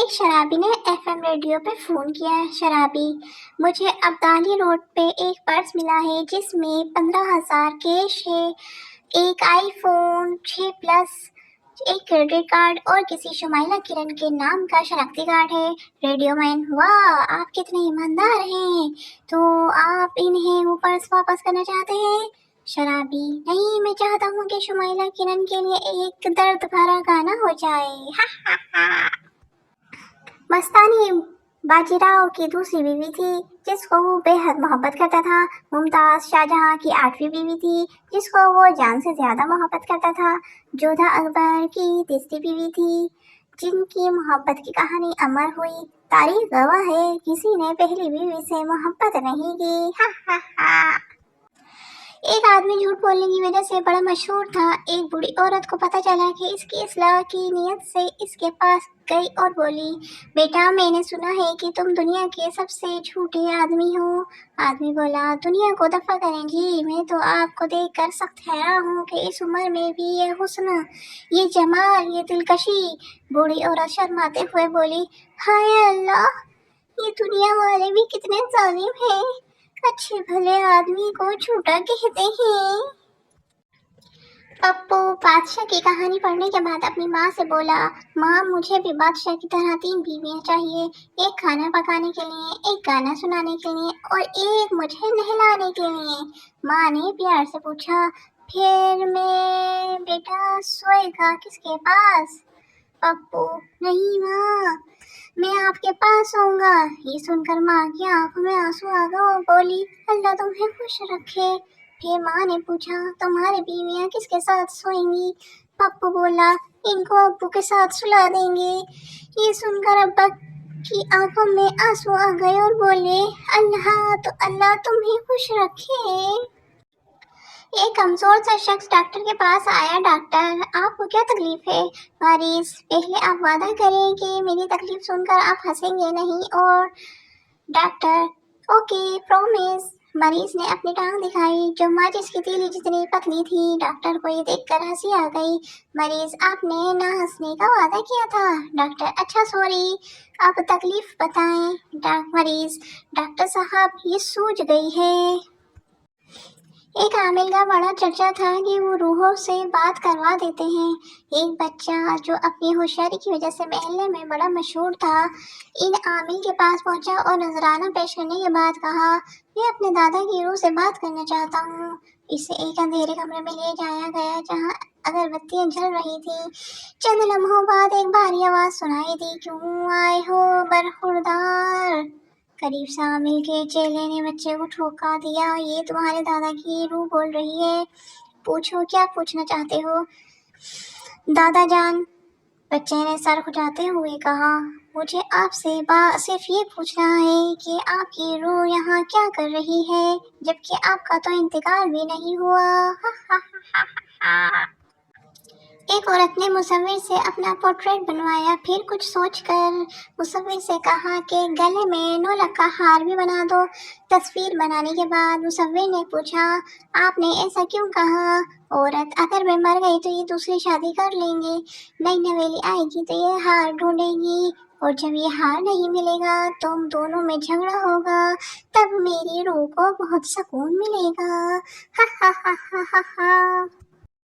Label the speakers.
Speaker 1: ایک شرابی نے FM ریڈیو پہ فون کیا ہے۔ شرابی: مجھے ابدالی روڈ پہ ایک پرس ملا ہے جس میں 15,000 کیش ہے، ایک آئی فون 6 پلس، ایک کریڈٹ کارڈ اور کسی شمائلہ کرن کے نام کا شناختی کارڈ ہے۔ ریڈیو مین: واہ، آپ کتنے ایماندار ہیں، تو آپ انہیں وہ پرس واپس کرنا چاہتے ہیں؟ شرابی: نہیں، میں چاہتا ہوں کہ شمائلہ کرن کے لیے ایک درد بھرا گانا ہو جائے۔ مستانی باجی راؤ کی دوسری بیوی تھی جس کو وہ بے حد محبت کرتا تھا۔ ممتاز شاہجہاں کی 8ویں بیوی تھی جس کو وہ جان سے زیادہ محبت کرتا تھا۔ جودھا اکبر کی تیسری بیوی تھی جن کی محبت کی کہانی امر ہوئی۔ تاریخ گواہ ہے کسی نے پہلی بیوی سے محبت نہیں کی۔ ایک آدمی جھوٹ بولنے کی وجہ سے بڑا مشہور تھا۔ ایک بوڑھی عورت کو پتہ چلا کہ اس کی اصلاح کی نیت سے اس کے پاس گئی اور بولی: بیٹا، میں نے سنا ہے کہ تم دنیا کے سب سے جھوٹے آدمی ہو۔ آدمی بولا: دنیا کو دفع کریں جی، میں تو آپ کو دیکھ کر سخت حیران ہوں کہ اس عمر میں بھی یہ حسن، یہ جمال، یہ دلکشی۔ بوڑھی عورت شرماتے ہوئے بولی: ہائے اللہ، یہ دنیا والے بھی کتنے ظالم ہیں، اچھے بھلے آدمی کو جھوٹا کہتے ہیں۔ پپو بادشاہ کی کہانی پڑھنے کے بعد اپنی ماں سے بولا: ماں، مجھے بھی بادشاہ کی طرح 3 بیویاں چاہیے، ایک کھانا پکانے کے لیے، ایک گانا سنانے کے لیے اور ایک مجھے نہلانے کے لیے۔ ماں نے پیار سے پوچھا: پھر میں بیٹا سوئے گا کس کے پاس؟ پپو: نہیں ماں، میں آپ کے پاس سوؤں گا۔ یہ سن کر ماں کی آنکھوں میں آنسو آ گئے اور بولی: اللہ تمہیں خوش رکھے۔ پھر ماں نے پوچھا: تمہاری بیویاں کس کے ساتھ سوئیں گی؟ پپو بولا: ان کو ابو کے ساتھ سلا دیں گے۔ یہ سن کر ابا کی آنکھوں میں آنسو آ گئے اور بولے: اللہ تمہیں خوش رکھے۔ ایک کمزور سا شخص ڈاکٹر کے پاس آیا: ڈاکٹر، آپ کو کیا تکلیف ہے؟ مریض: پہلے آپ وعدہ کریں کہ میری تکلیف سن کر آپ ہنسیں گے نہیں۔ اور ڈاکٹر: اوکے، پرومس۔ مریض نے اپنی ٹانگ دکھائی جو ماچس کی تیلی جتنی پتلی تھی۔ ڈاکٹر کو یہ دیکھ کر ہنسی آ گئی۔ مریض: آپ نے نہ ہنسنے کا وعدہ کیا تھا۔ ڈاکٹر: اچھا سوری، اب تکلیف بتائیں۔ مریض: ڈاکٹر صاحب، یہ سوج گئی ہے۔ ایک عامل کا بڑا چرچا تھا کہ وہ روحوں سے بات کروا دیتے ہیں۔ ایک بچہ جو اپنی ہوشیاری کی وجہ سے محلے میں بڑا مشہور تھا، ان عامل کے پاس پہنچا اور نذرانہ پیش کرنے کے بعد کہا: میں اپنے دادا کی روح سے بات کرنا چاہتا ہوں۔ اسے ایک اندھیرے کمرے میں لے جایا گیا جہاں اگربتیاں جل رہی تھیں۔ چند لمحوں بعد ایک بھاری آواز سنائی دی: کیوں آئے ہو برخوردار؟ قریب سے عامل کے چیلے نے بچے کو ٹھوکا دیا: یہ تمہارے دادا کی روح بول رہی ہے، پوچھو کیا پوچھنا چاہتے ہو؟ دادا جان، بچے نے سر کھجاتے ہوئے کہا: مجھے آپ سے صرف یہ پوچھنا ہے کہ آپ کی روح یہاں کیا کر رہی ہے جبکہ آپ کا تو انتقال بھی نہیں ہوا۔ ایک عورت نے مصور سے اپنا پورٹریٹ بنوایا، پھر کچھ سوچ کر مصور سے کہا کہ گلے میں 9 لکھ کا ہار بھی بنا دو۔ تصویر بنانے کے بعد مصور نے پوچھا: آپ نے ایسا کیوں کہا؟ عورت: اگر میں مر گئی تو یہ دوسری شادی کر لیں گے، نئی نویلی آئے گی تو یہ ہار ڈھونڈے گی، اور جب یہ ہار نہیں ملے گا تو ہم دونوں میں جھگڑا ہوگا، تب میری روح کو بہت سکون ملے گا۔